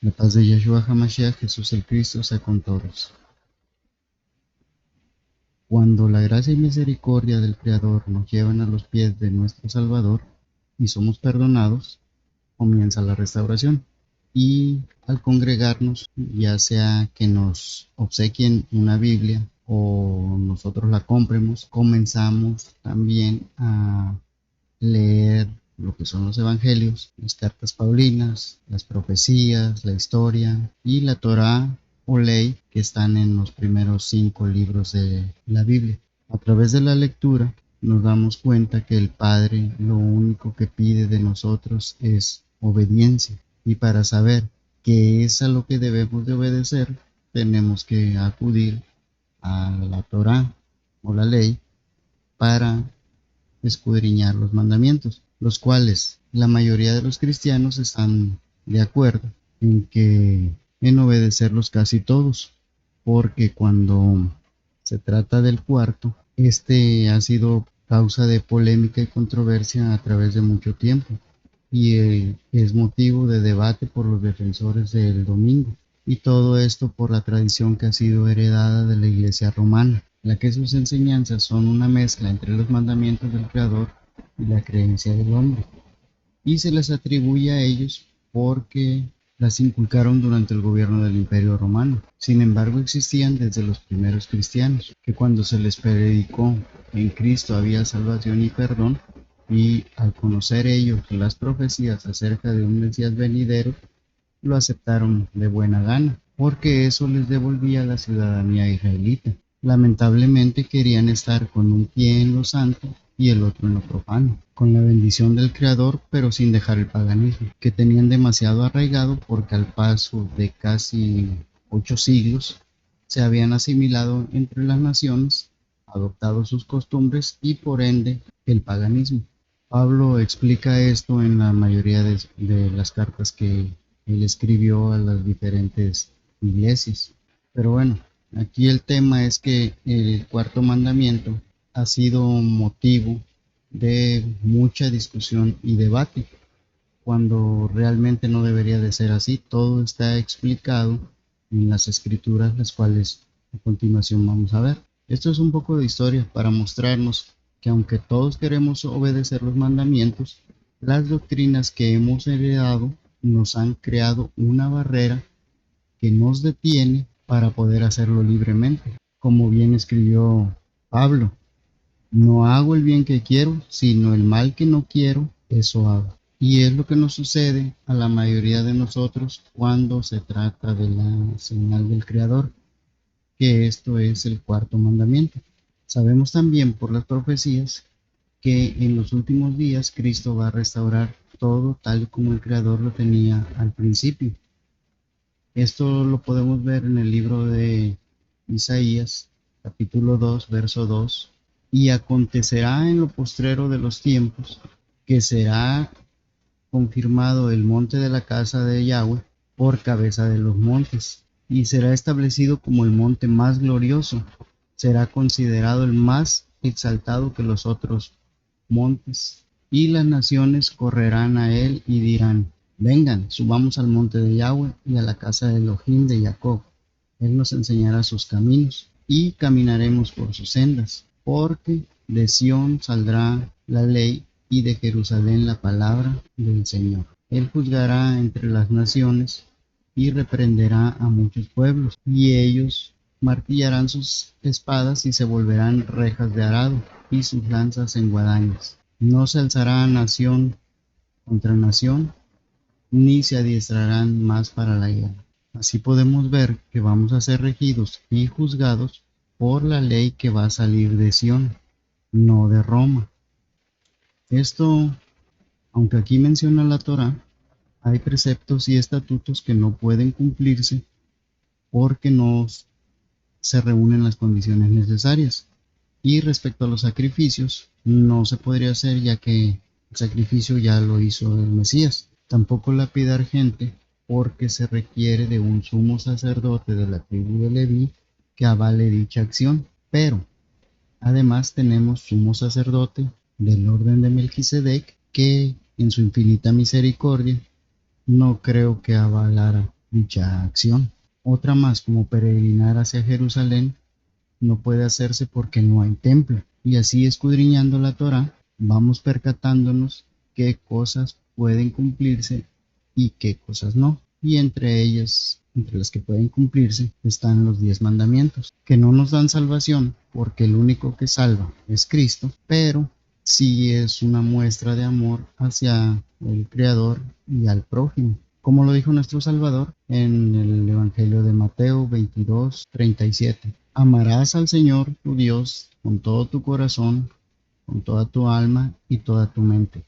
La paz de Yeshua HaMashiach, Jesús el Cristo, sea con todos. Cuando la gracia y misericordia del Creador nos llevan a los pies de nuestro Salvador y somos perdonados, comienza la restauración. Y al congregarnos, ya sea que nos obsequien una Biblia o nosotros la compremos, comenzamos también a leer lo que son los evangelios, las cartas paulinas, las profecías, la historia y la Torá o ley que están en los primeros 5 libros de la Biblia. A través de la lectura nos damos cuenta que el Padre lo único que pide de nosotros es obediencia, y para saber qué es a lo que debemos de obedecer tenemos que acudir a la Torá o la ley para escudriñar los mandamientos, los cuales la mayoría de los cristianos están de acuerdo en obedecerlos casi todos, porque cuando se trata del cuarto, este ha sido causa de polémica y controversia a través de mucho tiempo, y es motivo de debate por los defensores del domingo, y todo esto por la tradición que ha sido heredada de la Iglesia romana, la que sus enseñanzas son una mezcla entre los mandamientos del Creador y la creencia del hombre, y se les atribuye a ellos porque las inculcaron durante el gobierno del Imperio Romano. Sin embargo, existían desde los primeros cristianos, que cuando se les predicó que en Cristo había salvación y perdón, y al conocer ellos las profecías acerca de un Mesías venidero, lo aceptaron de buena gana, porque eso les devolvía la ciudadanía israelita. Lamentablemente querían estar con un pie en lo santo y el otro en lo profano, con la bendición del Creador, pero sin dejar el paganismo, que tenían demasiado arraigado porque al paso de casi 8 siglos se habían asimilado entre las naciones, adoptado sus costumbres y por ende el paganismo. Pablo explica esto en la mayoría de las cartas que él escribió a las diferentes iglesias. Pero bueno, aquí el tema es que el cuarto mandamiento ha sido motivo de mucha discusión y debate, cuando realmente no debería de ser así. Todo está explicado en las escrituras, las cuales a continuación vamos a ver. Esto es un poco de historia para mostrarnos que aunque todos queremos obedecer los mandamientos, las doctrinas que hemos heredado nos han creado una barrera que nos detiene para poder hacerlo libremente. Como bien escribió Pablo, no hago el bien que quiero, sino el mal que no quiero, eso hago. Y es lo que nos sucede a la mayoría de nosotros cuando se trata de la señal del Creador, que esto es el cuarto mandamiento. Sabemos también por las profecías que en los últimos días Cristo va a restaurar todo tal como el Creador lo tenía al principio. Esto lo podemos ver en el libro de Isaías, capítulo 2, verso 2. Y acontecerá en lo postrero de los tiempos que será confirmado el monte de la casa de Yahweh por cabeza de los montes, y será establecido como el monte más glorioso, será considerado el más exaltado que los otros montes, y las naciones correrán a él y dirán: vengan, subamos al monte de Yahweh y a la casa de Elohim de Jacob. Él nos enseñará sus caminos y caminaremos por sus sendas, porque de Sión saldrá la ley y de Jerusalén la palabra del Señor. Él juzgará entre las naciones y reprenderá a muchos pueblos, y ellos martillarán sus espadas y se volverán rejas de arado y sus lanzas en guadañas. No se alzará nación contra nación, ni se adiestrarán más para la guerra. Así podemos ver que vamos a ser regidos y juzgados por la ley que va a salir de Sión, no de Roma. Esto, aunque aquí menciona la Torá, hay preceptos y estatutos que no pueden cumplirse porque no se reúnen las condiciones necesarias. Y respecto a los sacrificios, no se podría hacer, ya que el sacrificio ya lo hizo el Mesías. Tampoco lapidar gente, porque se requiere de un sumo sacerdote de la tribu de Leví que avale dicha acción, pero además tenemos sumo sacerdote del orden de Melquisedec que en su infinita misericordia no creo que avalara dicha acción. Otra más, como peregrinar hacia Jerusalén, no puede hacerse porque no hay templo. Y así escudriñando la Torá, vamos percatándonos qué cosas pueden cumplirse y qué cosas no. Y entre ellas, entre las que pueden cumplirse, están los 10 mandamientos, que no nos dan salvación porque el único que salva es Cristo, pero sí es una muestra de amor hacia el Creador y al prójimo. Como lo dijo nuestro Salvador en el Evangelio de Mateo 22:37. Amarás al Señor tu Dios con todo tu corazón, con toda tu alma y toda tu mente.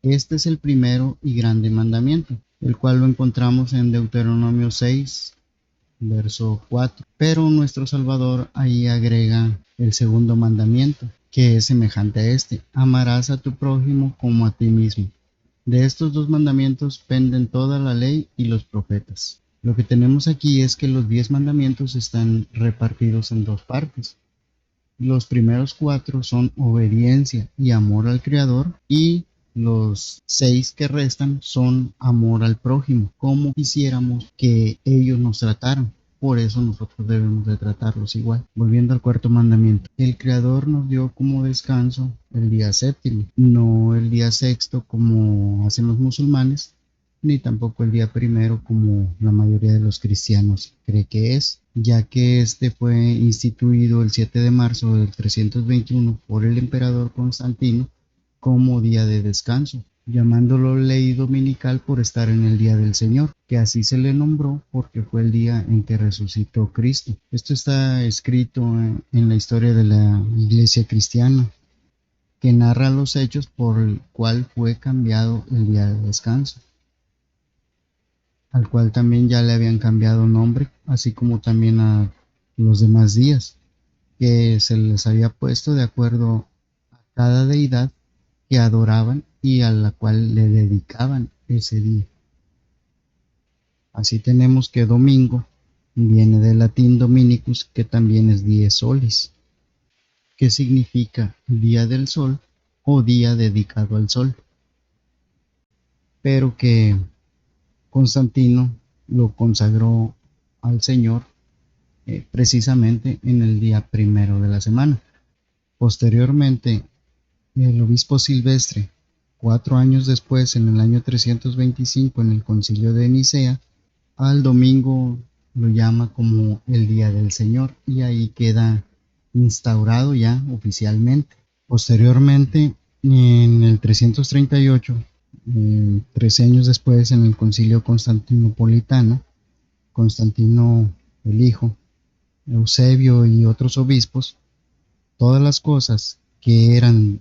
Este es el primero y grande mandamiento, el cual lo encontramos en Deuteronomio 6, verso 4. Pero nuestro Salvador ahí agrega el segundo mandamiento, que es semejante a este: amarás a tu prójimo como a ti mismo. De estos dos mandamientos penden toda la ley y los profetas. Lo que tenemos aquí es que los 10 mandamientos están repartidos en dos partes. Los primeros 4 son obediencia y amor al Creador, y los 6 que restan son amor al prójimo, como quisiéramos que ellos nos trataran. Por eso nosotros debemos de tratarlos igual. Volviendo al cuarto mandamiento, el Creador nos dio como descanso el día séptimo, no el día sexto como hacen los musulmanes, ni tampoco el día primero como la mayoría de los cristianos cree que es, ya que este fue instituido el 7 de marzo del 321 por el emperador Constantino como día de descanso, llamándolo ley dominical por estar en el día del Señor, que así se le nombró porque fue el día en que resucitó Cristo. Esto está escrito en la historia de la Iglesia cristiana, que narra los hechos por el cual fue cambiado el día de descanso, al cual también ya le habían cambiado nombre, así como también a los demás días, que se les había puesto de acuerdo a cada deidad que adoraban y a la cual le dedicaban ese día. Así tenemos que domingo viene del latín dominicus, que también es dies solis, que significa día del sol o día dedicado al sol, pero que Constantino lo consagró al Señor precisamente en el día primero de la semana. Posteriormente, el obispo Silvestre, 4 años después, en el año 325, en el concilio de Nicea, al domingo lo llama como el día del Señor, y ahí queda instaurado ya oficialmente. Posteriormente, en el 338, 13 años después, en el concilio constantinopolitano, Constantino el hijo, Eusebio y otros obispos, todas las cosas que eran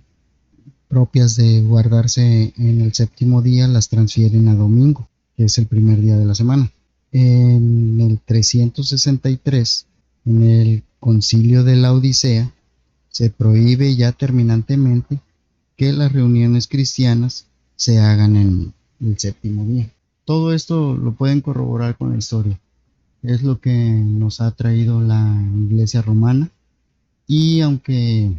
propias de guardarse en el séptimo día las transfieren a domingo, que es el primer día de la semana. En el 363, en el concilio de la Odisea, se prohíbe ya terminantemente que las reuniones cristianas se hagan en el séptimo día. Todo esto lo pueden corroborar con la historia. Es lo que nos ha traído la Iglesia romana, y aunque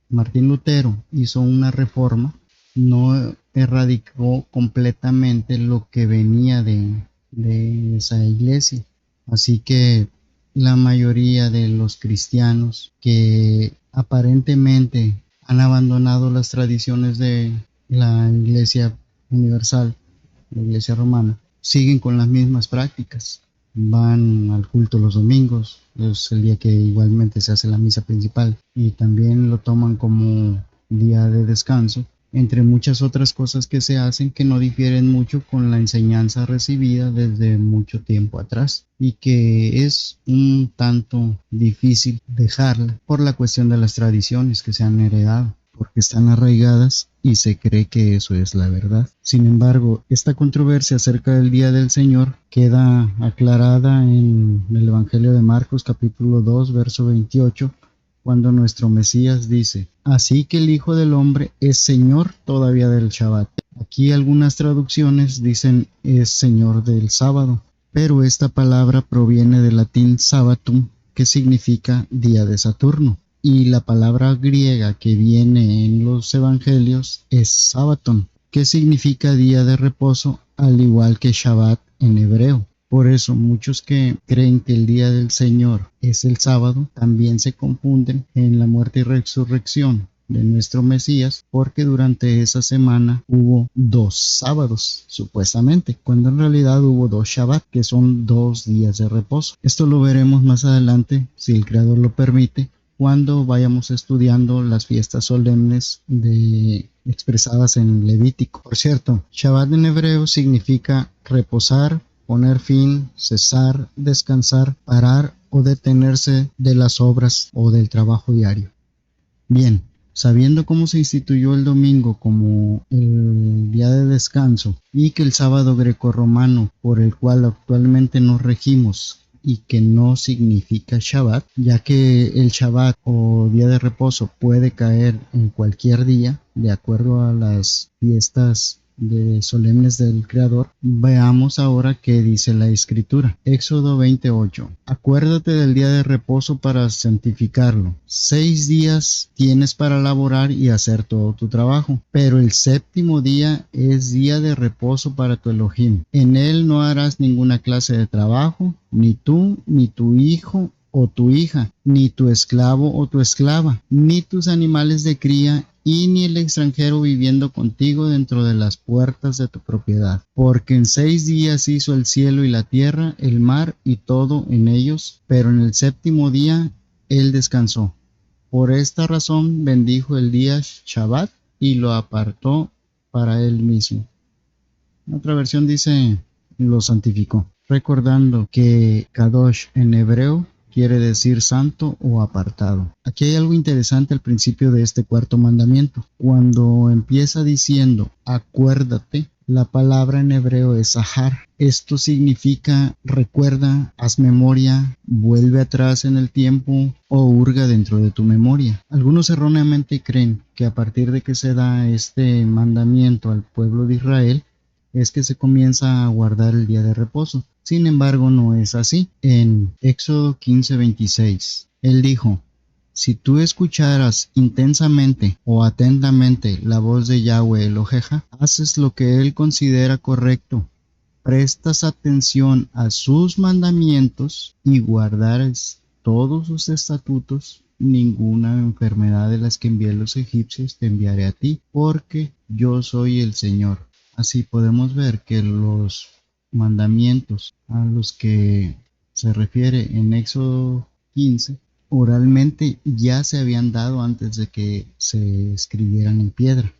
Martín Lutero hizo una reforma, no erradicó completamente lo que venía de esa iglesia. Así que la mayoría de los cristianos que aparentemente han abandonado las tradiciones de la Iglesia universal, la Iglesia romana, siguen con las mismas prácticas. Van al culto los domingos, es el día que igualmente se hace la misa principal, y también lo toman como día de descanso, entre muchas otras cosas que se hacen que no difieren mucho con la enseñanza recibida desde mucho tiempo atrás, y que es un tanto difícil dejarla por la cuestión de las tradiciones que se han heredado, porque están arraigadas y se cree que eso es la verdad. Sin embargo, esta controversia acerca del Día del Señor queda aclarada en el Evangelio de Marcos capítulo 2, verso 28, cuando nuestro Mesías dice: así que el Hijo del Hombre es Señor todavía del Shabbat. Aquí algunas traducciones dicen es Señor del sábado, pero esta palabra proviene del latín sabbatum, que significa día de Saturno. Y la palabra griega que viene en los evangelios es Sabaton, que significa día de reposo, al igual que Shabbat en hebreo. Por eso muchos que creen que el día del Señor es el sábado, también se confunden en la muerte y resurrección de nuestro Mesías, porque durante esa semana hubo 2 sábados, supuestamente, cuando en realidad hubo 2 Shabbat, que son 2 días de reposo. Esto lo veremos más adelante, si el Creador lo permite, cuando vayamos estudiando las fiestas solemnes expresadas en Levítico. Por cierto, Shabbat en hebreo significa reposar, poner fin, cesar, descansar, parar o detenerse de las obras o del trabajo diario. Bien, sabiendo cómo se instituyó el domingo como el día de descanso y que el sábado grecorromano por el cual actualmente nos regimos y que no significa Shabbat, ya que el Shabbat o día de reposo puede caer en cualquier día de acuerdo a las fiestas solemnes del Creador, veamos ahora qué dice la Escritura. Éxodo 28. Acuérdate del día de reposo para santificarlo. 6 días tienes para laborar y hacer todo tu trabajo, pero el séptimo día es día de reposo para tu Elohim. En él no harás ninguna clase de trabajo, ni tú, ni tu hijo o tu hija, ni tu esclavo o tu esclava, ni tus animales de cría, y ni el extranjero viviendo contigo dentro de las puertas de tu propiedad. Porque en 6 días hizo el cielo y la tierra, el mar y todo en ellos, pero en el séptimo día él descansó. Por esta razón bendijo el día Shabbat y lo apartó para él mismo. Otra versión dice, lo santificó, recordando que Kadosh en hebreo quiere decir santo o apartado. Aquí hay algo interesante al principio de este 4º mandamiento. Cuando empieza diciendo acuérdate, la palabra en hebreo es zahar. Esto significa recuerda, haz memoria, vuelve atrás en el tiempo o hurga dentro de tu memoria. Algunos erróneamente creen que a partir de que se da este mandamiento al pueblo de Israel, es que se comienza a guardar el día de reposo. Sin embargo, no es así. En Éxodo 15:26, él dijo, si tú escucharas intensamente o atentamente la voz de Yahweh Eloheja, haces lo que él considera correcto, prestas atención a sus mandamientos y guardares todos sus estatutos, ninguna enfermedad de las que envié a los egipcios te enviaré a ti, porque yo soy el Señor. Así podemos ver que los mandamientos a los que se refiere en Éxodo 15 oralmente ya se habían dado antes de que se escribieran en piedra.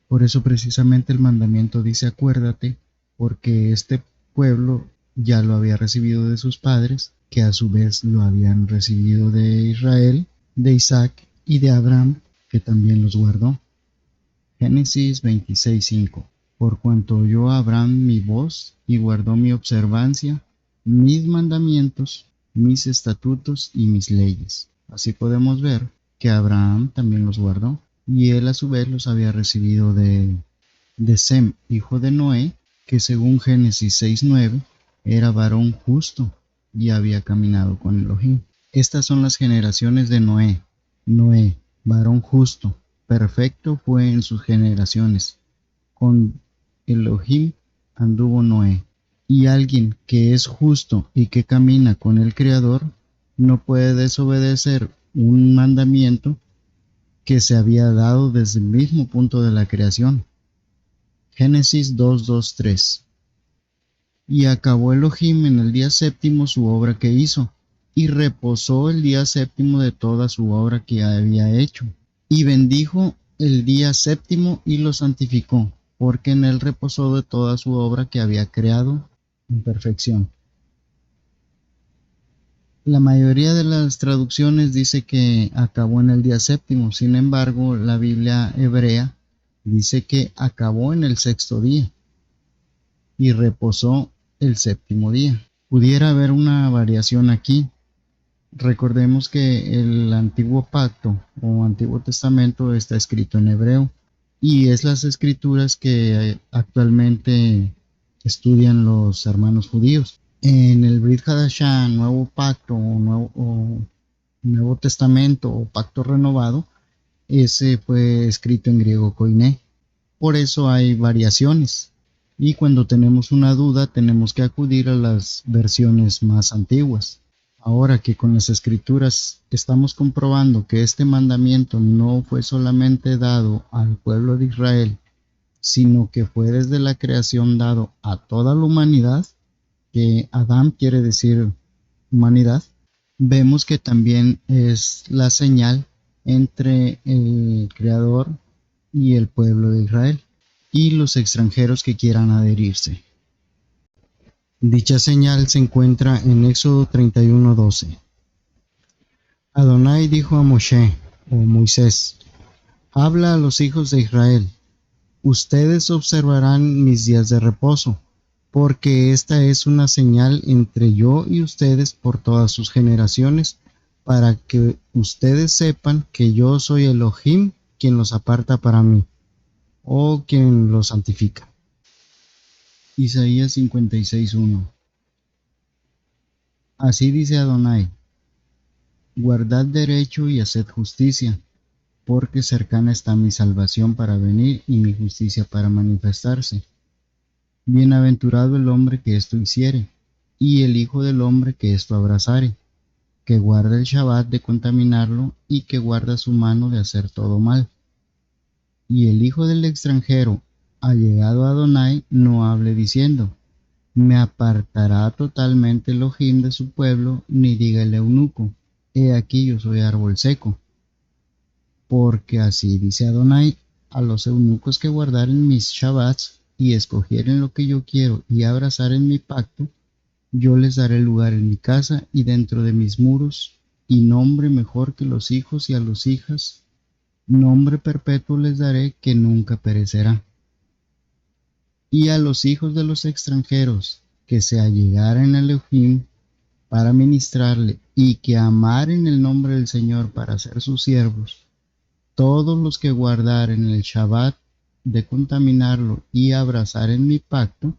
Por eso precisamente el mandamiento dice acuérdate, porque este pueblo ya lo había recibido de sus padres, que a su vez lo habían recibido de Israel, de Isaac y de Abraham, que también los guardó. Génesis 26:5. Por cuanto oyó Abraham mi voz y guardó mi observancia, mis mandamientos, mis estatutos y mis leyes. Así podemos ver que Abraham también los guardó, y él a su vez los había recibido de Sem, hijo de Noé, que según Génesis 6:9 era varón justo y había caminado con Elohim. Estas son las generaciones de Noé. Noé, varón justo, perfecto fue en sus generaciones. Con Elohim anduvo Noé. Y alguien que es justo y que camina con el Creador no puede desobedecer un mandamiento que se había dado desde el mismo punto de la creación. Génesis 2:2-3. Y acabó Elohim en el día séptimo su obra que hizo, y reposó el día séptimo de toda su obra que había hecho. Y bendijo el día séptimo y lo santificó, porque en él reposó de toda su obra que había creado en perfección. La mayoría de las traducciones dice que acabó en el día séptimo, sin embargo, la Biblia hebrea dice que acabó en el 6º día y reposó el 7º día. Pudiera haber una variación aquí. Recordemos que el Antiguo Pacto o Antiguo Testamento está escrito en hebreo y es las escrituras que actualmente estudian los hermanos judíos. En el Brit Hadashah, Nuevo Pacto o Testamento o Pacto Renovado, ese fue escrito en griego koiné. Por eso hay variaciones. Y cuando tenemos una duda, tenemos que acudir a las versiones más antiguas. Ahora que con las Escrituras estamos comprobando que este mandamiento no fue solamente dado al pueblo de Israel, sino que fue desde la creación dado a toda la humanidad, que Adán quiere decir humanidad, vemos que también es la señal entre el Creador y el pueblo de Israel y los extranjeros que quieran adherirse. Dicha señal se encuentra en Éxodo 31:12. Adonai dijo a Moshe, o Moisés, habla a los hijos de Israel, ustedes observarán mis días de reposo, porque esta es una señal entre yo y ustedes por todas sus generaciones, para que ustedes sepan que yo soy Elohim, quien los aparta para mí, o quien los santifica. Isaías 56:1. Así dice Adonai, guardad derecho y haced justicia, porque cercana está mi salvación para venir y mi justicia para manifestarse. Bienaventurado el hombre que esto hiciere, y el hijo del hombre que esto abrazare, que guarda el Shabbat de contaminarlo y que guarda su mano de hacer todo mal. Y el hijo del extranjero, allegado a Adonai, no hable diciendo, me apartará totalmente Elohim de su pueblo, ni diga el eunuco, he aquí yo soy árbol seco. Porque así dice Adonai, a los eunucos que guardaren mis Shabbats y escogieren lo que yo quiero y abrazaren mi pacto, yo les daré lugar en mi casa y dentro de mis muros, y nombre mejor que los hijos y a los hijas, nombre perpetuo les daré que nunca perecerá. Y a los hijos de los extranjeros que se allegaren a Elohim para ministrarle y que amaren el nombre del Señor para ser sus siervos, todos los que guardaren el Shabbat de contaminarlo y abrazaren mi pacto,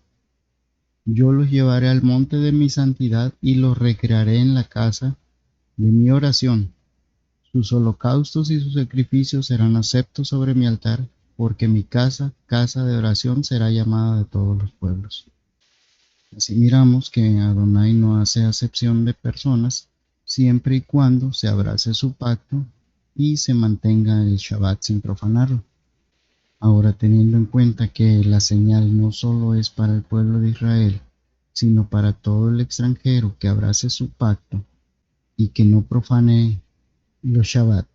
yo los llevaré al monte de mi santidad y los recrearé en la casa de mi oración. Sus holocaustos y sus sacrificios serán aceptos sobre mi altar, porque mi casa, casa de oración, será llamada de todos los pueblos. Así miramos que Adonai no hace acepción de personas, siempre y cuando se abrace su pacto y se mantenga el Shabbat sin profanarlo. Ahora, teniendo en cuenta que la señal no solo es para el pueblo de Israel, sino para todo el extranjero que abrace su pacto y que no profane los Shabbat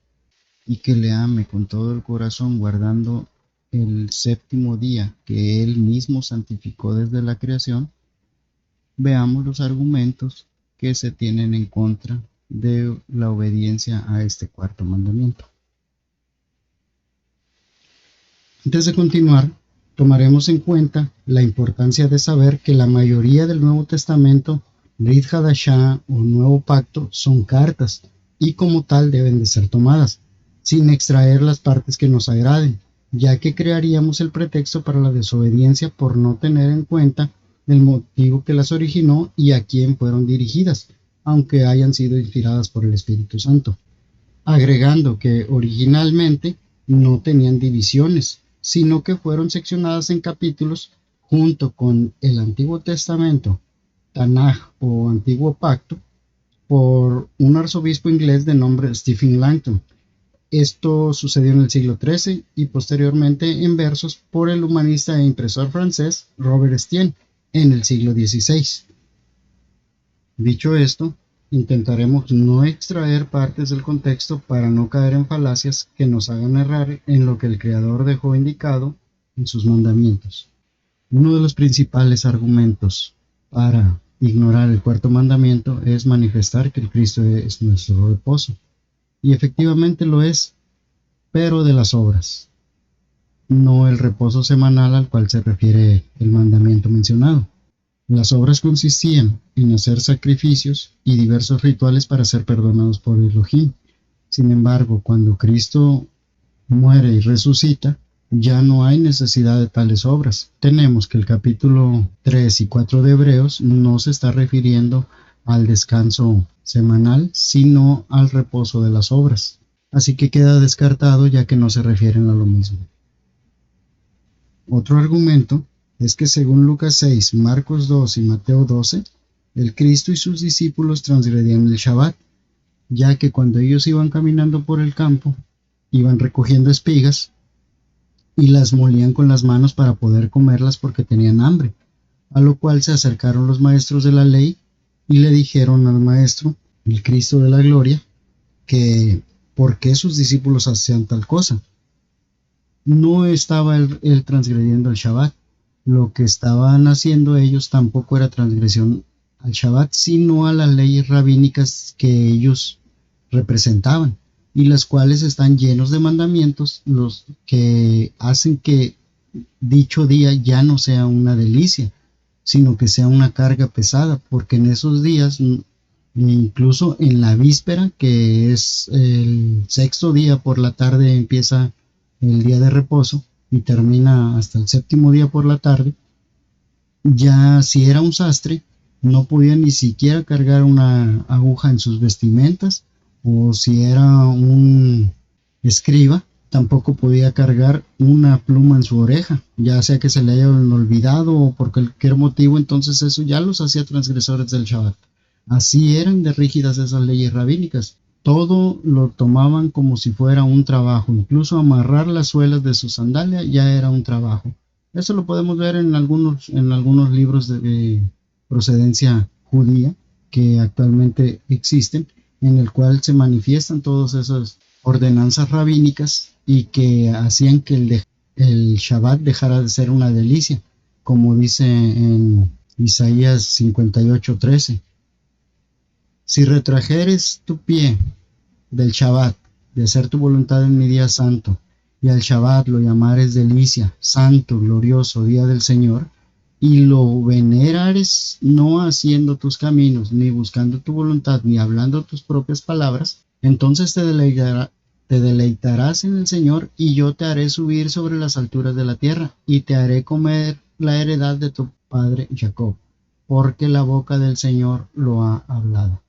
y que le ame con todo el corazón guardando el séptimo día que él mismo santificó desde la creación, veamos los argumentos que se tienen en contra de la obediencia a este cuarto mandamiento. Antes de continuar, tomaremos en cuenta la importancia de saber que la mayoría del Nuevo Testamento, Brit Hadashah o Nuevo Pacto, son cartas y como tal deben de ser tomadas, sin extraer las partes que nos agraden, ya que crearíamos el pretexto para la desobediencia por no tener en cuenta el motivo que las originó y a quién fueron dirigidas, aunque hayan sido inspiradas por el Espíritu Santo. Agregando que originalmente no tenían divisiones, sino que fueron seccionadas en capítulos junto con el Antiguo Testamento, Tanaj o Antiguo Pacto, por un arzobispo inglés de nombre Stephen Langton. Esto sucedió en el siglo XIII y posteriormente en versos por el humanista e impresor francés Robert Estienne en el siglo XVI. Dicho esto, intentaremos no extraer partes del contexto para no caer en falacias que nos hagan errar en lo que el Creador dejó indicado en sus mandamientos. Uno de los principales argumentos para ignorar el cuarto mandamiento es manifestar que el Cristo es nuestro reposo. Y efectivamente lo es, pero de las obras, no el reposo semanal al cual se refiere el mandamiento mencionado. Las obras consistían en hacer sacrificios y diversos rituales para ser perdonados por Elohim. Sin embargo, cuando Cristo muere y resucita, ya no hay necesidad de tales obras. Tenemos que el capítulo 3 y 4 de Hebreos no se está refiriendo al descanso semanal, sino al reposo de las obras. Así que queda descartado ya que no se refieren a lo mismo. Otro argumento es que según Lucas 6, Marcos 2 y Mateo 12, el Cristo y sus discípulos transgredían el Shabbat, ya que cuando ellos iban caminando por el campo, iban recogiendo espigas y las molían con las manos para poder comerlas porque tenían hambre, a lo cual se acercaron los maestros de la ley y le dijeron al maestro, el Cristo de la gloria, que por qué sus discípulos hacían tal cosa. No estaba él transgrediendo el Shabbat. Lo que estaban haciendo ellos tampoco era transgresión al Shabbat, sino a las leyes rabínicas que ellos representaban y las cuales están llenos de mandamientos, los que hacen que dicho día ya no sea una delicia, sino que sea una carga pesada, porque en esos días, incluso en la víspera, que es el sexto día por la tarde, empieza el día de reposo y termina hasta el séptimo día por la tarde, ya si era un sastre, no podía ni siquiera cargar una aguja en sus vestimentas, o si era un escriba, tampoco podía cargar una pluma en su oreja, ya sea que se le haya olvidado o por cualquier motivo, entonces eso ya los hacía transgresores del Shabbat. Así eran de rígidas esas leyes rabínicas. Todo lo tomaban como si fuera un trabajo, incluso amarrar las suelas de su sandalia ya era un trabajo. Eso lo podemos ver en algunos libros de procedencia judía que actualmente existen, en el cual se manifiestan todas esas ordenanzas rabínicas y que hacían que el Shabbat dejara de ser una delicia, como dice en Isaías 58:13. Si retrajeres tu pie del Shabbat, de hacer tu voluntad en mi día santo, y al Shabbat lo llamares delicia, santo, glorioso día del Señor, y lo venerares no haciendo tus caminos, ni buscando tu voluntad, ni hablando tus propias palabras, entonces te deleitarás en el Señor, y yo te haré subir sobre las alturas de la tierra, y te haré comer la heredad de tu padre Jacob, porque la boca del Señor lo ha hablado.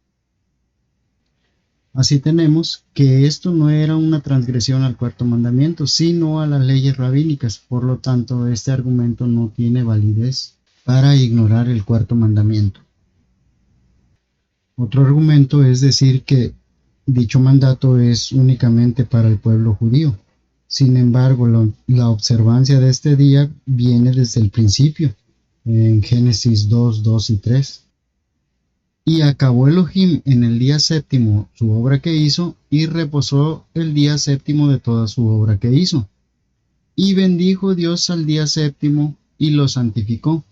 Así tenemos que esto no era una transgresión al cuarto mandamiento, sino a las leyes rabínicas. Por lo tanto, este argumento no tiene validez para ignorar el cuarto mandamiento. Otro argumento es decir que dicho mandato es únicamente para el pueblo judío. Sin embargo, la observancia de este día viene desde el principio, en Génesis 2, 2 y 3. Y acabó Elohim en el día séptimo su obra que hizo, y reposó el día séptimo de toda su obra que hizo. Y bendijo Dios al día séptimo, y lo santificó,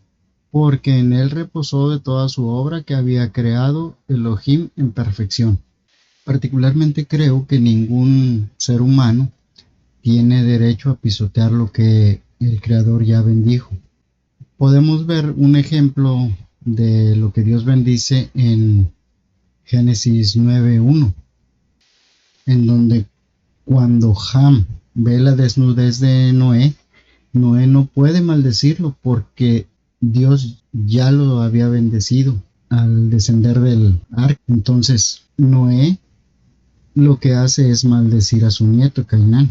porque en él reposó de toda su obra que había creado Elohim en perfección. Particularmente creo que ningún ser humano tiene derecho a pisotear lo que el Creador ya bendijo. Podemos ver un ejemplo de lo que Dios bendice en Génesis 9:1, en donde cuando Ham ve la desnudez de Noé, Noé no puede maldecirlo porque Dios ya lo había bendecido al descender del arca. Entonces Noé lo que hace es maldecir a su nieto Cainán.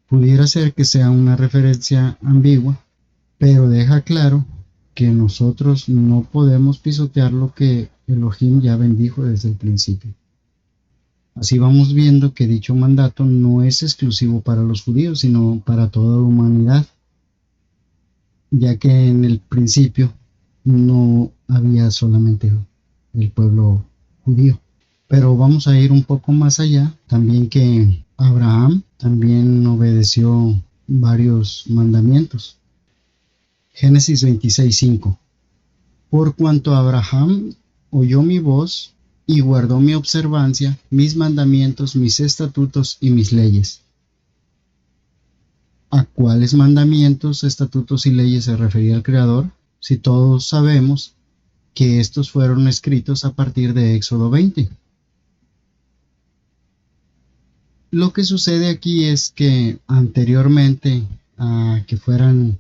Pudiera ser que sea una referencia ambigua, pero deja claro que nosotros no podemos pisotear lo que Elohim ya bendijo desde el principio. Así vamos viendo que dicho mandato no es exclusivo para los judíos, sino para toda la humanidad, ya que en el principio no había solamente el pueblo judío. Pero vamos a ir un poco más allá, también que Abraham también obedeció varios mandamientos. Génesis 26:5. Por cuanto Abraham oyó mi voz y guardó mi observancia, mis mandamientos, mis estatutos y mis leyes. ¿A cuáles mandamientos, estatutos y leyes se refería el Creador? Si todos sabemos que estos fueron escritos a partir de Éxodo 20. Lo que sucede aquí es que anteriormente a que fueran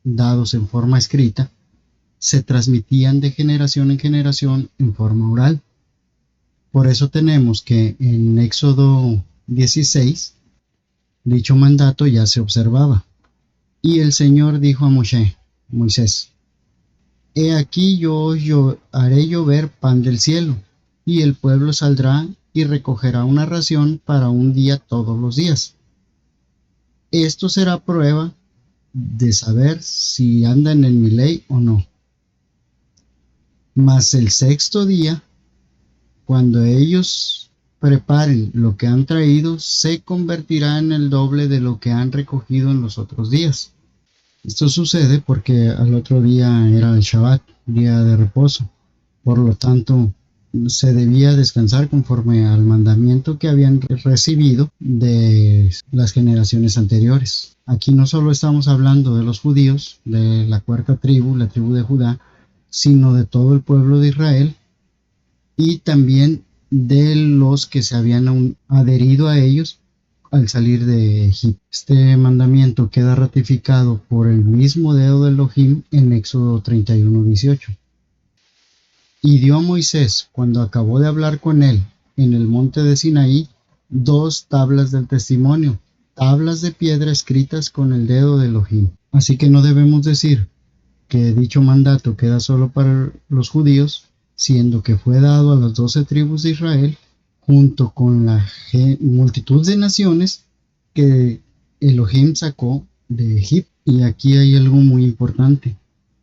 dados en forma escrita, se transmitían de generación en generación en forma oral. Por eso tenemos que en Éxodo 16 dicho mandato ya se observaba. Y el Señor dijo a Moisés, he aquí yo haré llover pan del cielo, y el pueblo saldrá y recogerá una ración para un día todos los días. Esto será prueba de saber si andan en mi ley o no. Mas el sexto día, cuando ellos preparen lo que han traído, se convertirá en el doble de lo que han recogido en los otros días. Esto sucede porque al otro día era el Shabbat, día de reposo. Por lo tanto, se debía descansar conforme al mandamiento que habían recibido de las generaciones anteriores. Aquí no solo estamos hablando de los judíos, de la cuarta tribu, la tribu de Judá, sino de todo el pueblo de Israel y también de los que se habían adherido a ellos al salir de Egipto. Este mandamiento queda ratificado por el mismo dedo de Elohim en Éxodo 31:18. Y dio a Moisés, cuando acabó de hablar con él en el monte de Sinaí, 2 tablas del testimonio, tablas de piedra escritas con el dedo de Elohim. Así que no debemos decir que dicho mandato queda solo para los judíos, siendo que fue dado a las 12 tribus de Israel, junto con la multitud de naciones que Elohim sacó de Egipto. Y aquí hay algo muy importante.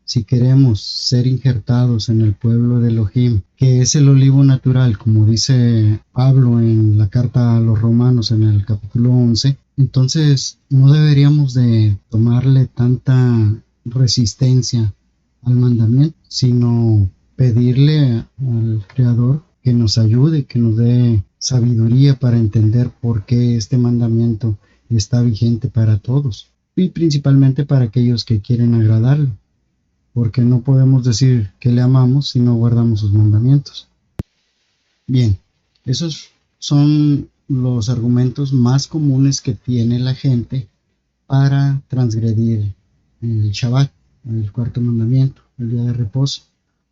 Si queremos ser injertados en el pueblo de Elohim, que es el olivo natural, como dice Pablo en la carta a los Romanos en el capítulo 11, entonces no deberíamos de tomarle tanta resistencia al mandamiento, sino pedirle al Creador que nos ayude, que nos dé sabiduría para entender por qué este mandamiento está vigente para todos y principalmente para aquellos que quieren agradarlo, porque no podemos decir que le amamos si no guardamos sus mandamientos. Bien, esos son los argumentos más comunes que tiene la gente para transgredir el Shabbat, el cuarto mandamiento, el día de reposo.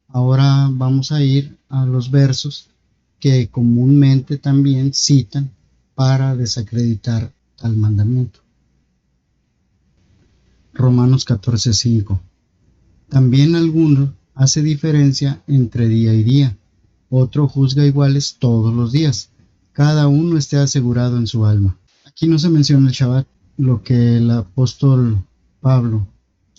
Ahora vamos a ir a los versos que comúnmente también citan para desacreditar tal mandamiento. Romanos 14:5. También alguno hace diferencia entre día y día, otro juzga iguales todos los días, cada uno esté asegurado en su alma. Aquí no se menciona el Shabbat, lo que el apóstol Pablo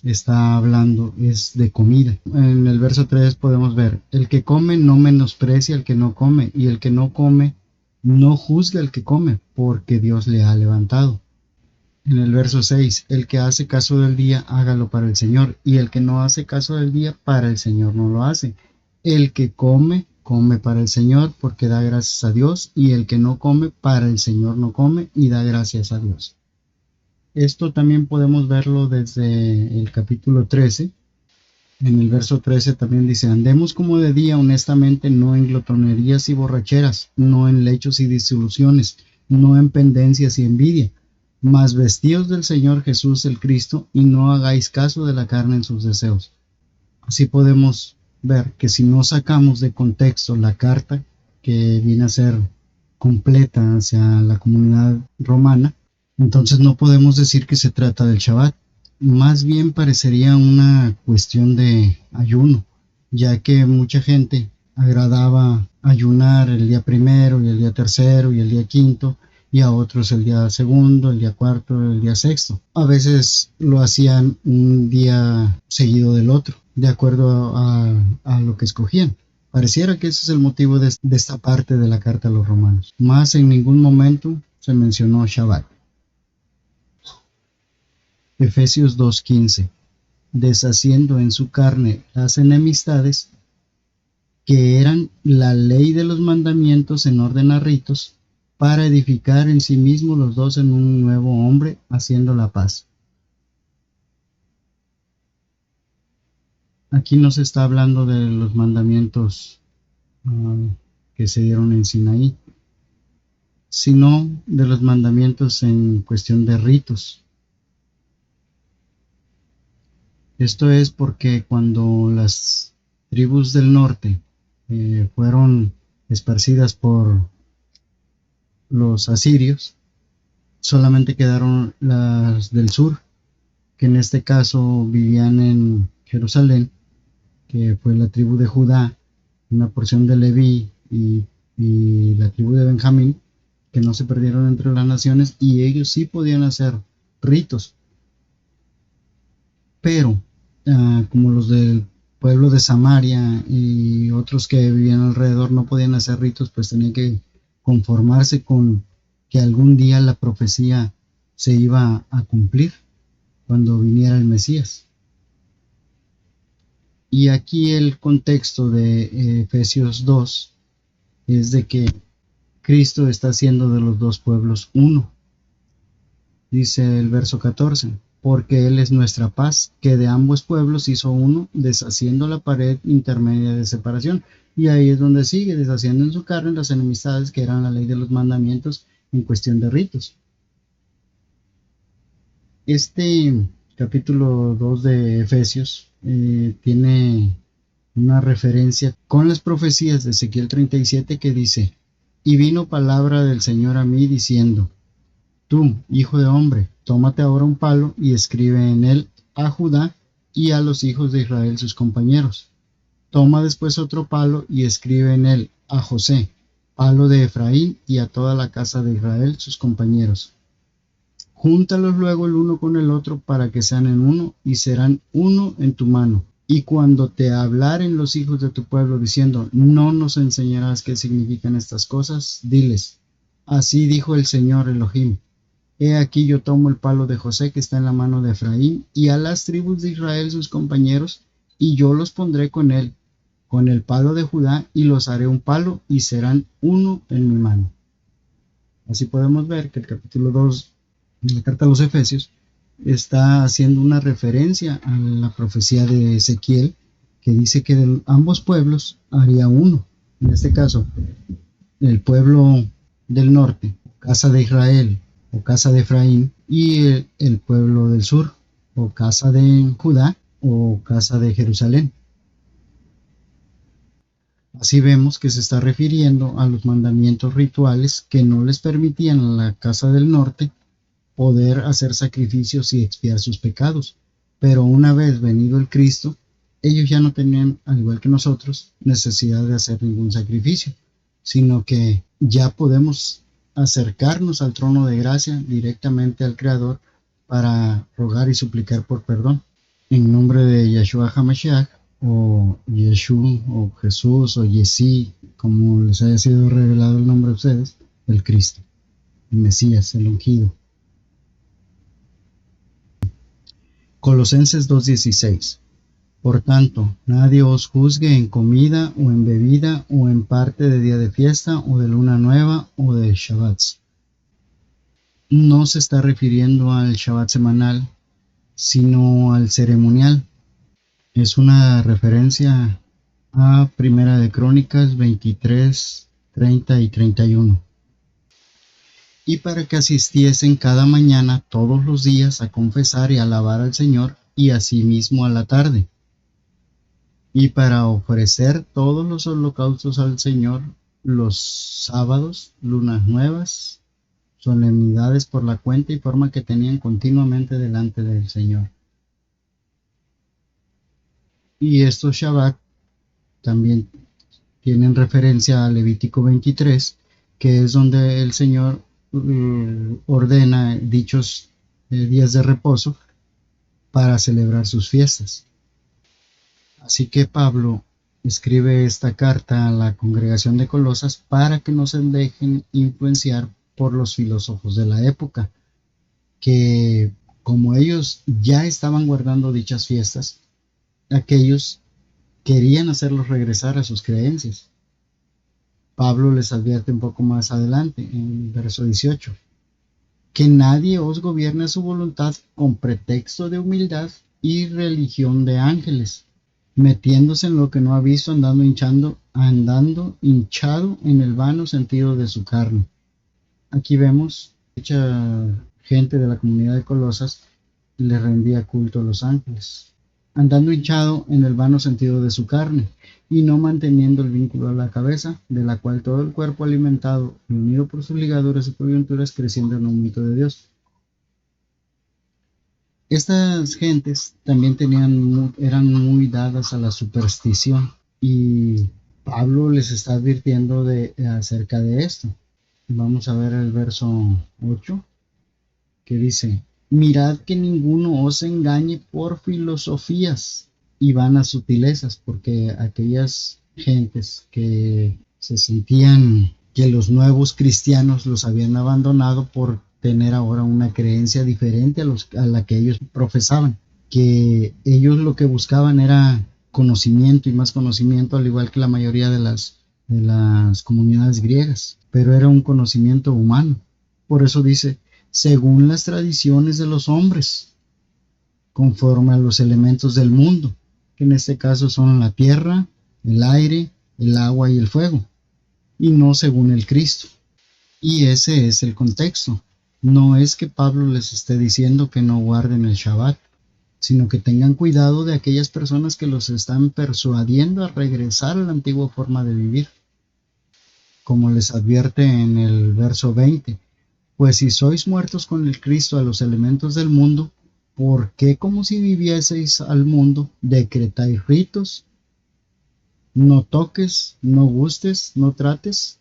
está hablando es de comida. En el verso 3 podemos ver, el que come no menosprecia al que no come, y el que no come no juzga al que come, porque Dios le ha levantado. En el verso 6, el que hace caso del día, hágalo para el Señor, y el que no hace caso del día, para el Señor no lo hace. El que come, come para el Señor, porque da gracias a Dios, y el que no come, para el Señor no come, y da gracias a Dios. Esto también podemos verlo desde el capítulo 13. En el verso 13 también dice, andemos como de día honestamente, no en glotonerías y borracheras, no en lechos y disoluciones, no en pendencias y envidia, mas vestíos del Señor Jesús el Cristo, y no hagáis caso de la carne en sus deseos. Así podemos ver que si no sacamos de contexto la carta, que viene a ser completa hacia la comunidad romana, entonces no podemos decir que se trata del Shabbat. Más bien parecería una cuestión de ayuno, ya que mucha gente agradaba ayunar el día primero y el día tercero y el día quinto, y a otros el día segundo, el día cuarto, el día sexto. A veces lo hacían un día seguido del otro, de acuerdo a lo que escogían. Pareciera que ese es el motivo de esta parte de la carta a los romanos. Más en ningún momento se mencionó Shabbat. Efesios 2:15. Deshaciendo en su carne las enemistades que eran la ley de los mandamientos en orden a ritos, para edificar en sí mismos los dos en un nuevo hombre, haciendo la paz. Aquí no se está hablando de los mandamientos que se dieron en Sinaí, sino de los mandamientos en cuestión de ritos. Esto es porque cuando las tribus del norte fueron esparcidas por los asirios, solamente quedaron las del sur, que en este caso vivían en Jerusalén, que fue la tribu de Judá, una porción de Leví y la tribu de Benjamín, que no se perdieron entre las naciones y ellos sí podían hacer ritos, pero como los del pueblo de Samaria y otros que vivían alrededor no podían hacer ritos, pues tenían que conformarse con que algún día la profecía se iba a cumplir cuando viniera el Mesías. Y aquí el contexto de Efesios 2 es de que Cristo está haciendo de los dos pueblos uno. Dice el verso 14, porque Él es nuestra paz, que de ambos pueblos hizo uno, deshaciendo la pared intermedia de separación. Y ahí es donde sigue, deshaciendo en su carne las enemistades que eran la ley de los mandamientos en cuestión de ritos. Este capítulo 2 de Efesios tiene una referencia con las profecías de Ezequiel 37 que dice, y vino palabra del Señor a mí diciendo, tú, hijo de hombre, tómate ahora un palo y escribe en él a Judá y a los hijos de Israel sus compañeros. Toma después otro palo y escribe en él a José, palo de Efraín, y a toda la casa de Israel sus compañeros. Júntalos luego el uno con el otro para que sean en uno y serán uno en tu mano. Y cuando te hablaren los hijos de tu pueblo diciendo, no nos enseñarás qué significan estas cosas, diles, así dijo el Señor Elohim. He aquí yo tomo el palo de José que está en la mano de Efraín y a las tribus de Israel sus compañeros, y yo los pondré con él, con el palo de Judá, y los haré un palo y serán uno en mi mano. Así podemos ver que el capítulo 2 de la carta a los Efesios está haciendo una referencia a la profecía de Ezequiel que dice que de ambos pueblos haría uno. En este caso, el pueblo del norte, casa de Israel o casa de Efraín, y el pueblo del sur, o casa de Judá o casa de Jerusalén. Así vemos que se está refiriendo a los mandamientos rituales que no les permitían a la casa del norte poder hacer sacrificios y expiar sus pecados. Pero una vez venido el Cristo, ellos ya no tenían, al igual que nosotros, necesidad de hacer ningún sacrificio, sino que ya podemos acercarnos al trono de gracia directamente al Creador para rogar y suplicar por perdón. En nombre de Yeshua HaMashiach, o Yeshua, o Jesús, o Yesí, como les haya sido revelado el nombre a ustedes, el Cristo, el Mesías, el ungido. Colosenses 2:16. Por tanto, nadie os juzgue en comida o en bebida o en parte de día de fiesta o de luna nueva o de Shabbats. No se está refiriendo al Shabbat semanal, sino al ceremonial. Es una referencia a Primera de Crónicas 23, 30 y 31. Y para que asistiesen cada mañana todos los días a confesar y alabar al Señor, y asimismo a la tarde, y para ofrecer todos los holocaustos al Señor los sábados, lunas nuevas, solemnidades por la cuenta y forma que tenían continuamente delante del Señor. Y estos Shabbat también tienen referencia a Levítico 23, que es donde el Señor ordena dichos días de reposo para celebrar sus fiestas. Así que Pablo escribe esta carta a la congregación de Colosas para que no se dejen influenciar por los filósofos de la época, que como ellos ya estaban guardando dichas fiestas, aquellos querían hacerlos regresar a sus creencias. Pablo les advierte un poco más adelante, en el verso 18, que nadie os gobierne a su voluntad con pretexto de humildad y religión de ángeles, metiéndose en lo que no ha visto, andando hinchado en el vano sentido de su carne. Aquí vemos mucha gente de la comunidad de Colosas le rendía culto a los ángeles. andando hinchado en el vano sentido de su carne, y no manteniendo el vínculo a la cabeza, de la cual todo el cuerpo alimentado y unido por sus ligaduras y coyunturas creciendo en aumento de Dios. Estas gentes también eran muy dadas a la superstición, y Pablo les está advirtiendo acerca de esto. Vamos a ver el verso 8, que dice: mirad que ninguno os engañe por filosofías y vanas sutilezas, porque aquellas gentes que se sentían que los nuevos cristianos los habían abandonado por tener ahora una creencia diferente a la que ellos profesaban, que ellos lo que buscaban era conocimiento y más conocimiento, al igual que la mayoría de las comunidades griegas, pero era un conocimiento humano. Por eso dice, según las tradiciones de los hombres, conforme a los elementos del mundo, que en este caso son la tierra, el aire, el agua y el fuego, y no según el Cristo. Y ese es el contexto. No es que Pablo les esté diciendo que no guarden el Shabbat, sino que tengan cuidado de aquellas personas que los están persuadiendo a regresar a la antigua forma de vivir. Como les advierte en el verso 20, pues si sois muertos con el Cristo a los elementos del mundo, ¿por qué como si vivieseis al mundo decretáis ritos? No toques, no gustes, no trates,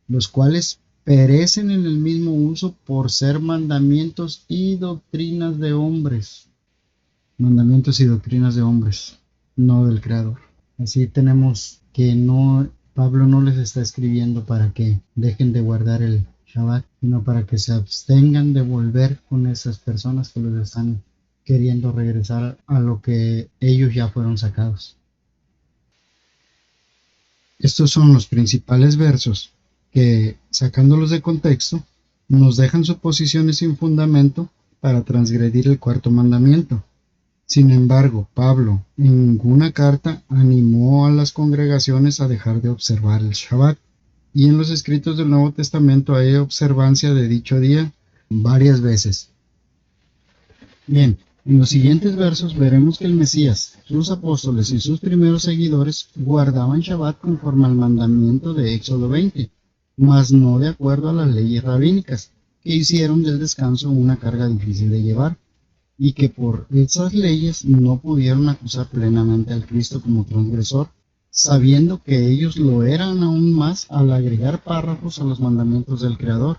los cuales perecen en el mismo uso por ser mandamientos y doctrinas de hombres. Mandamientos y doctrinas de hombres, no del Creador. Así tenemos que Pablo no les está escribiendo para que dejen de guardar el Shabbat, sino para que se abstengan de volver con esas personas que los están queriendo regresar a lo que ellos ya fueron sacados. Estos son los principales versos que, sacándolos de contexto, nos dejan suposiciones sin fundamento para transgredir el cuarto mandamiento. Sin embargo, Pablo en ninguna carta animó a las congregaciones a dejar de observar el Shabbat, y en los escritos del Nuevo Testamento hay observancia de dicho día varias veces. Bien, en los siguientes versos veremos que el Mesías, sus apóstoles y sus primeros seguidores guardaban Shabbat conforme al mandamiento de Éxodo 20, mas no de acuerdo a las leyes rabínicas, que hicieron del descanso una carga difícil de llevar, y que por esas leyes no pudieron acusar plenamente al Cristo como transgresor, sabiendo que ellos lo eran aún más al agregar párrafos a los mandamientos del Creador.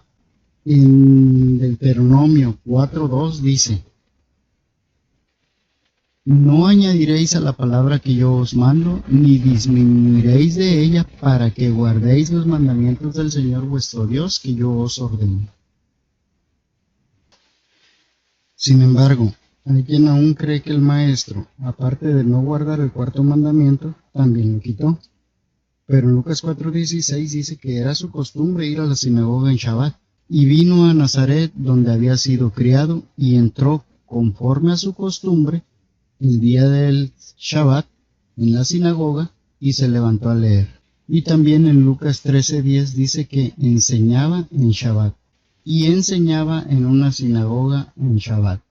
En Deuteronomio 4:2 dice: no añadiréis a la palabra que yo os mando, ni disminuiréis de ella, para que guardéis los mandamientos del Señor vuestro Dios que yo os ordeno. Sin embargo, hay quien aún cree que el maestro, aparte de no guardar el cuarto mandamiento, también lo quitó. Pero en Lucas 4:16 dice que era su costumbre ir a la sinagoga en Shabbat, y vino a Nazaret donde había sido criado, y entró conforme a su costumbre el día del Shabbat en la sinagoga y se levantó a leer. Y también en Lucas 13:10 dice que enseñaba en Shabbat, y enseñaba en una sinagoga en Shabbat.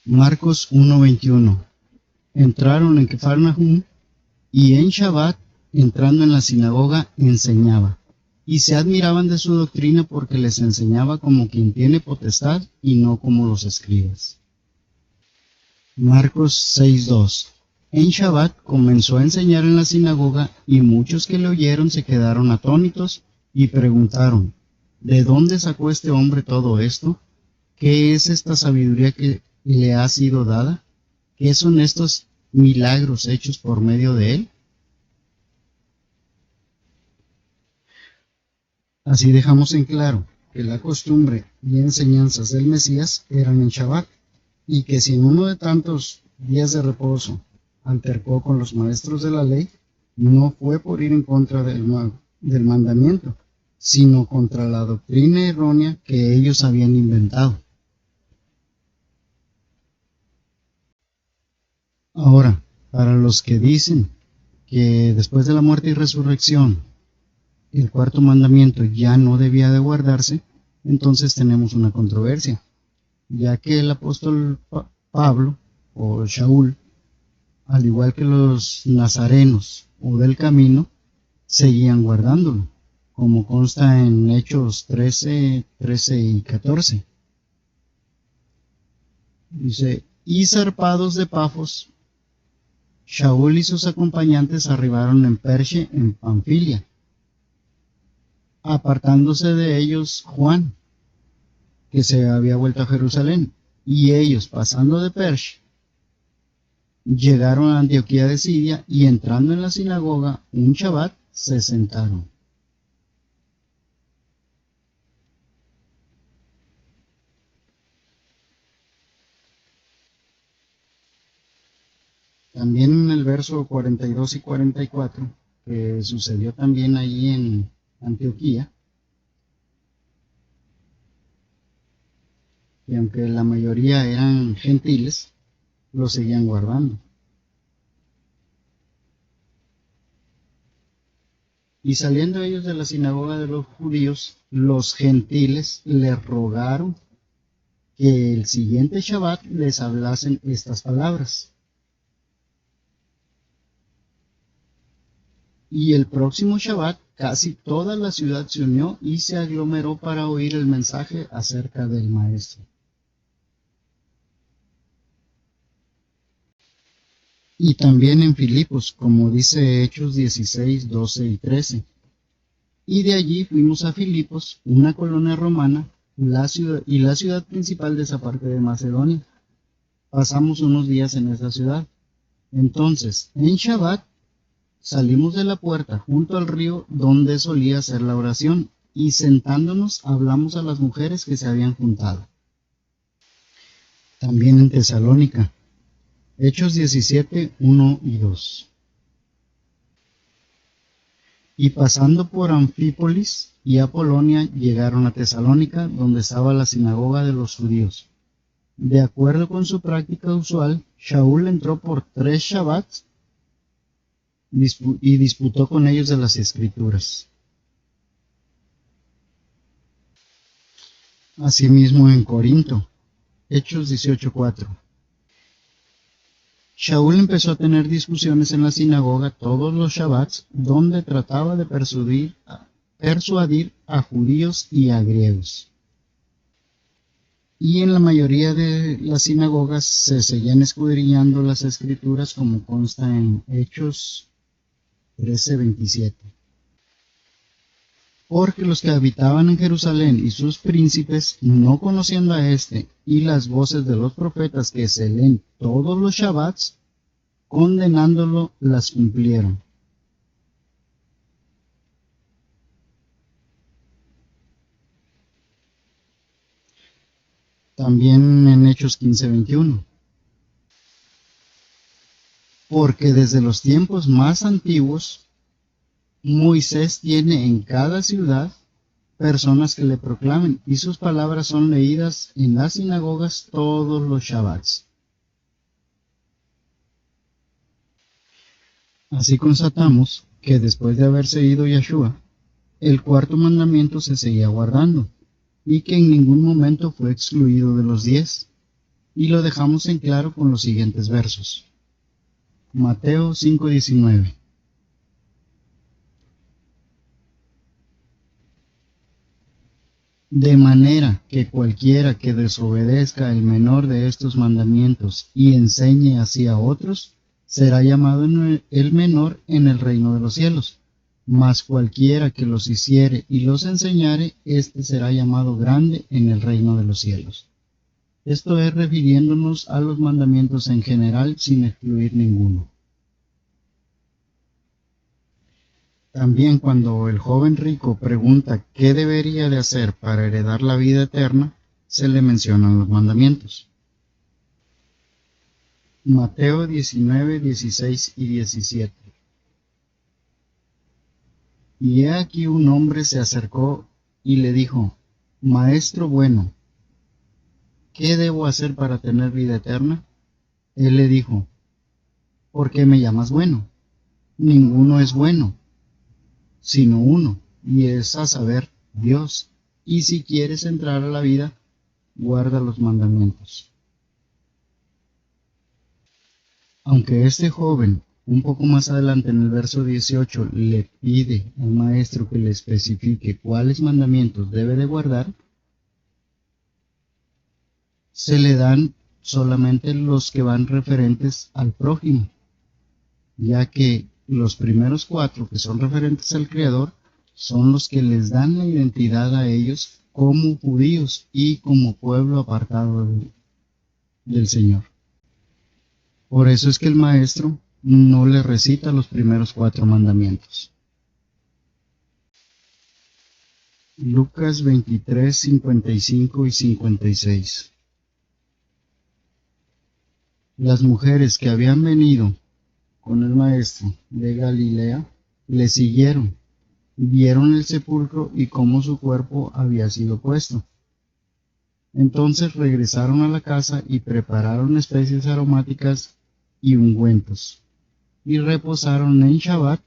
Marcos 1:21. Entraron en Cafarnaúm, y en Shabbat, entrando en la sinagoga, enseñaba. Y se admiraban de su doctrina porque les enseñaba como quien tiene potestad y no como los escribas. Marcos 6:2. En Shabbat comenzó a enseñar en la sinagoga, y muchos que le oyeron se quedaron atónitos y preguntaron: ¿de dónde sacó este hombre todo esto? ¿Qué es esta sabiduría que le ha sido dada? ¿Qué son estos milagros hechos por medio de él? Así dejamos en claro que la costumbre y enseñanzas del Mesías eran en Shabbat, y que si en uno de tantos días de reposo altercó con los maestros de la ley, no fue por ir en contra del mandamiento, sino contra la doctrina errónea que ellos habían inventado. Ahora, para los que dicen que después de la muerte y resurrección el cuarto mandamiento ya no debía de guardarse, entonces tenemos una controversia, ya que el apóstol Pablo o Shaul al igual que los nazarenos o del camino, seguían guardándolo, como consta en Hechos 13, 13 y 14. Dice, y zarpados de Pafos, Shaul y sus acompañantes arribaron en Perge, en Panfilia, apartándose de ellos Juan, que se había vuelto a Jerusalén, y ellos, pasando de Perge, llegaron a Antioquía de Siria y entrando en la sinagoga un Shabbat se sentaron. También en el verso 42 y 44, que sucedió también allí en Antioquía, y aunque la mayoría eran gentiles, lo seguían guardando. Y saliendo ellos de la sinagoga de los judíos, los gentiles les rogaron que el siguiente Shabbat les hablasen estas palabras. Y el próximo Shabbat casi toda la ciudad se unió y se aglomeró para oír el mensaje acerca del Maestro. Y también en Filipos, como dice Hechos 16, 12 y 13. Y de allí fuimos a Filipos, una colonia romana, la ciudad principal de esa parte de Macedonia. Pasamos unos días en esa ciudad. Entonces, en Shabbat, salimos de la puerta junto al río donde solía hacer la oración, y sentándonos hablamos a las mujeres que se habían juntado. También en Tesalónica, Hechos 17, 1 y 2. Y pasando por Anfípolis y Apolonia llegaron a Tesalónica, donde estaba la sinagoga de los judíos. De acuerdo con su práctica usual, Shaul entró por 3 Shabbats y disputó con ellos de las Escrituras. Asimismo en Corinto, Hechos 18:4. Shaul empezó a tener discusiones en la sinagoga todos los Shabbats, donde trataba de persuadir a judíos y a griegos. Y en la mayoría de las sinagogas se seguían escudriñando las Escrituras, como consta en Hechos 13:27. Porque los que habitaban en Jerusalén y sus príncipes, no conociendo a éste y las voces de los profetas que se leen todos los Shabbats, condenándolo, las cumplieron. También en Hechos 15:21. Porque desde los tiempos más antiguos, Moisés tiene en cada ciudad personas que le proclamen, y sus palabras son leídas en las sinagogas todos los Shabbats. Así constatamos que después de haberse ido Yahshua, el cuarto mandamiento se seguía guardando, y que en ningún momento fue excluido de los 10, y lo dejamos en claro con los siguientes versos. Mateo 5:19. De manera que cualquiera que desobedezca el menor de estos mandamientos y enseñe así a otros, será llamado el menor en el reino de los cielos. Mas cualquiera que los hiciere y los enseñare, éste será llamado grande en el reino de los cielos. Esto es refiriéndonos a los mandamientos en general, sin excluir ninguno. También cuando el joven rico pregunta qué debería de hacer para heredar la vida eterna, se le mencionan los mandamientos. Mateo 19, 16 y 17. Y he aquí un hombre se acercó y le dijo: Maestro bueno, ¿qué debo hacer para tener vida eterna? Él le dijo: ¿por qué me llamas bueno? Ninguno es bueno, sino uno, y es a saber, Dios. Y si quieres entrar a la vida, guarda los mandamientos. Aunque este joven, un poco más adelante en el verso 18, le pide al maestro que le especifique cuáles mandamientos debe de guardar, se le dan solamente los que van referentes al prójimo, ya que los primeros 4 que son referentes al Creador son los que les dan la identidad a ellos como judíos y como pueblo apartado del Señor. Por eso es que el maestro no le recita los primeros 4 mandamientos. Lucas 23, 55 y 56. Las mujeres que habían venido con el maestro de Galilea le siguieron, vieron el sepulcro y cómo su cuerpo había sido puesto. Entonces regresaron a la casa y prepararon especies aromáticas y ungüentos, y reposaron en Shabbat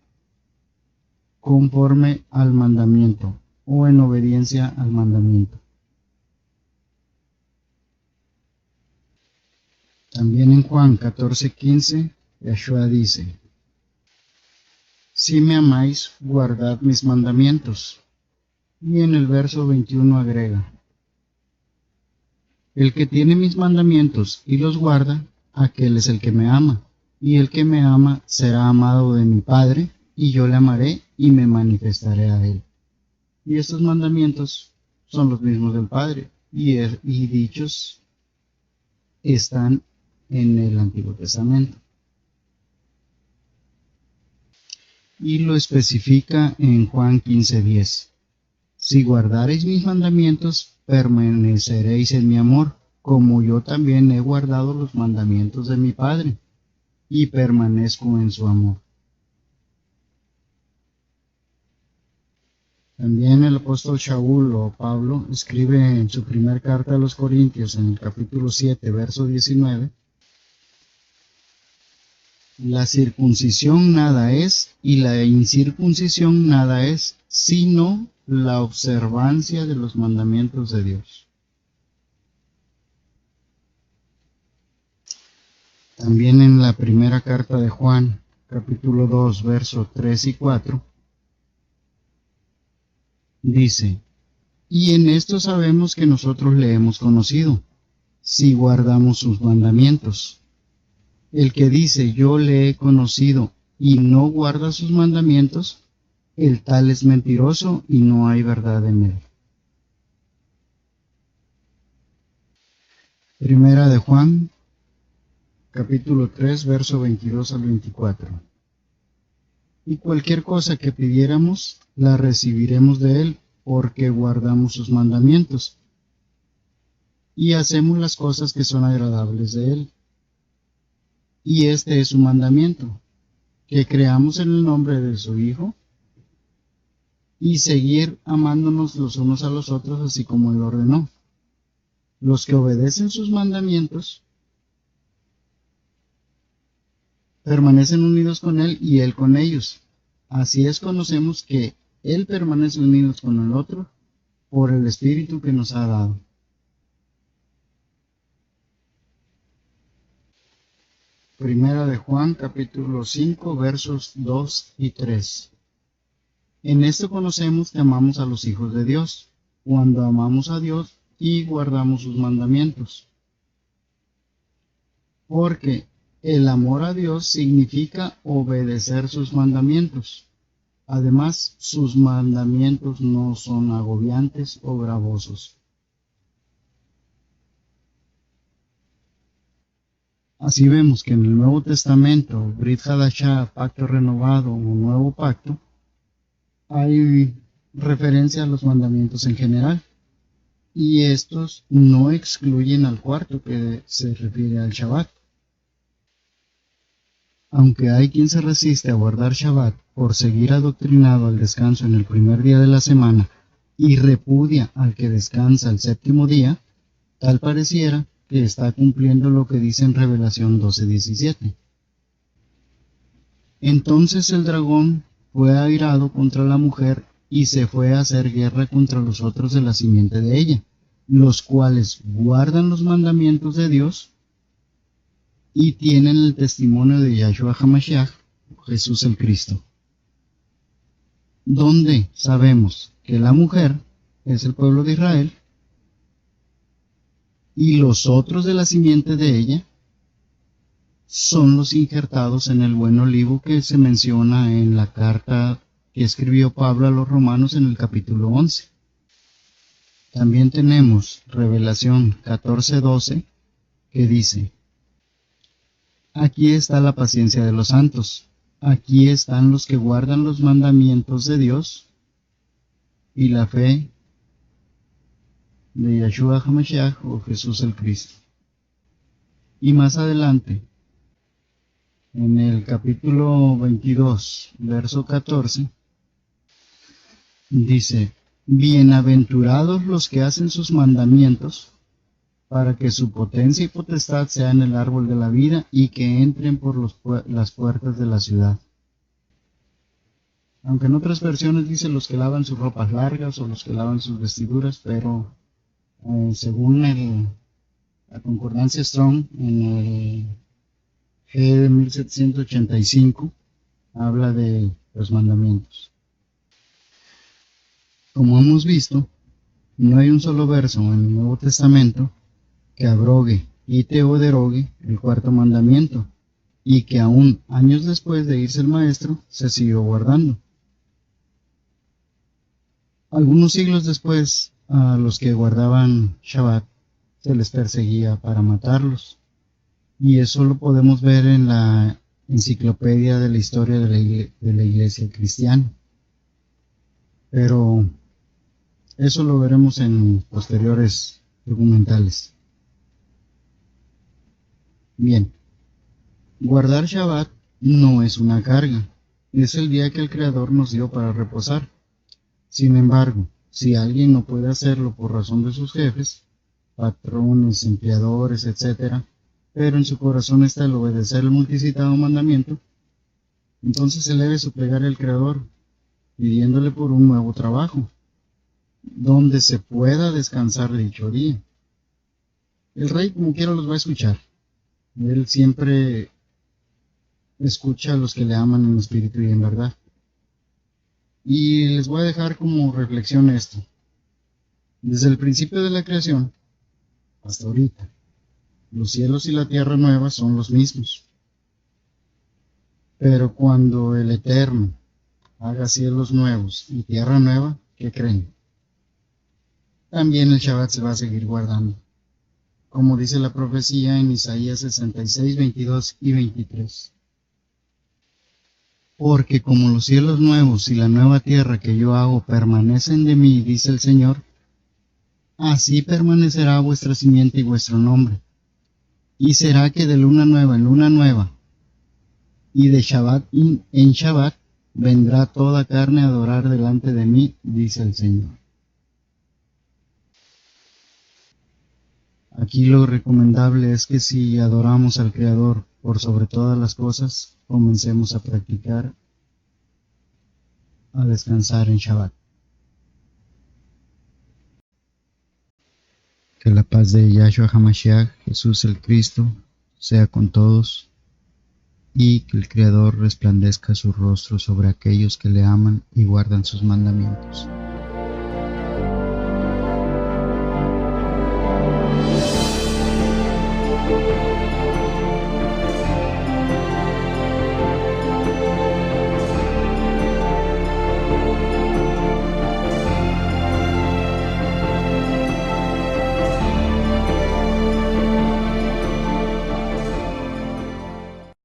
conforme al mandamiento, o en obediencia al mandamiento. También en Juan 14:15, Yahshua dice: Si me amáis, guardad mis mandamientos. Y en el verso 21 agrega: El que tiene mis mandamientos y los guarda, aquel es el que me ama, y el que me ama será amado de mi Padre, y yo le amaré y me manifestaré a él. Y estos mandamientos son los mismos del Padre, y dichos están en el Antiguo Testamento. Y lo especifica en Juan 15:10. Si guardareis mis mandamientos, permaneceréis en mi amor, como yo también he guardado los mandamientos de mi Padre, y permanezco en su amor. También el apóstol Shaul o Pablo escribe en su primera carta a los Corintios, en el capítulo 7, verso 19, La circuncisión nada es, y la incircuncisión nada es, sino la observancia de los mandamientos de Dios. También en la primera carta de Juan, capítulo 2, versos 3 y 4, dice: Y en esto sabemos que nosotros le hemos conocido, si guardamos sus mandamientos. El que dice yo le he conocido y no guarda sus mandamientos, el tal es mentiroso y no hay verdad en él. Primera de Juan, capítulo 3, verso 22 al 24. Y cualquier cosa que pidiéramos, la recibiremos de él, porque guardamos sus mandamientos y hacemos las cosas que son agradables de él. Y este es su mandamiento, que creamos en el nombre de su Hijo y seguir amándonos los unos a los otros, así como él ordenó. Los que obedecen sus mandamientos permanecen unidos con él y él con ellos. Así es, conocemos que él permanece unidos con el otro por el Espíritu que nos ha dado. Primera de Juan, capítulo 5, versos 2 y 3. En esto conocemos que amamos a los hijos de Dios, cuando amamos a Dios y guardamos sus mandamientos. Porque el amor a Dios significa obedecer sus mandamientos. Además, sus mandamientos no son agobiantes o gravosos. Así vemos que en el Nuevo Testamento, Brit Hadashah, pacto renovado o nuevo pacto, hay referencia a los mandamientos en general, y estos no excluyen al cuarto, que se refiere al Shabbat. Aunque hay quien se resiste a guardar Shabbat por seguir adoctrinado al descanso en el primer día de la semana y repudia al que descansa el séptimo día, tal pareciera que está cumpliendo lo que dice en Revelación 12:17. Entonces el dragón fue airado contra la mujer y se fue a hacer guerra contra los otros de la simiente de ella, los cuales guardan los mandamientos de Dios y tienen el testimonio de Yahshua HaMashiach, Jesús el Cristo, donde sabemos que la mujer es el pueblo de Israel y los otros de la simiente de ella son los injertados en el buen olivo que se menciona en la carta que escribió Pablo a los romanos en el capítulo 11. También tenemos Revelación 14:12 que dice: aquí está la paciencia de los santos, aquí están los que guardan los mandamientos de Dios y la fe de Yahshua HaMashiach o Jesús el Cristo. Y más adelante, en el capítulo 22, verso 14, dice: bienaventurados los que hacen sus mandamientos, para que su potencia y potestad sea en el árbol de la vida y que entren por las puertas de la ciudad. Aunque en otras versiones dice los que lavan sus ropas largas o los que lavan sus vestiduras, pero según la concordancia Strong, en el G de 1785, habla de los mandamientos. Como hemos visto, no hay un solo verso en el Nuevo Testamento que abrogue, quite o derogue el cuarto mandamiento, y que aún años después de irse el maestro se siguió guardando. Algunos siglos después, a los que guardaban Shabbat se les perseguía para matarlos, y eso lo podemos ver en la enciclopedia de la historia de la Iglesia cristiana. Pero eso lo veremos en posteriores documentales. Bien, guardar Shabbat no es una carga, es el día que el Creador nos dio para reposar. Sin embargo, si alguien no puede hacerlo por razón de sus jefes, patrones, empleadores, etc., pero en su corazón está el obedecer el multicitado mandamiento, entonces se le debe suplegar al Creador, pidiéndole por un nuevo trabajo, donde se pueda descansar dicho día. El Rey como quiera los va a escuchar. Él siempre escucha a los que le aman en espíritu y en verdad. Y les voy a dejar como reflexión esto. Desde el principio de la creación hasta ahorita, los cielos y la tierra nueva son los mismos. Pero cuando el Eterno haga cielos nuevos y tierra nueva, ¿qué creen? También el Shabbat se va a seguir guardando, como dice la profecía en Isaías 66, 22 y 23. Porque como los cielos nuevos y la nueva tierra que yo hago permanecen de mí, dice el Señor, así permanecerá vuestra simiente y vuestro nombre. Y será que de luna nueva en luna nueva, y de Shabbat en Shabbat, vendrá toda carne a adorar delante de mí, dice el Señor. Aquí lo recomendable es que si adoramos al Creador por sobre todas las cosas, comencemos a practicar, a descansar en Shabbat. Que la paz de Yahshua HaMashiach, Jesús el Cristo, sea con todos, y que el Creador resplandezca su rostro sobre aquellos que le aman y guardan sus mandamientos.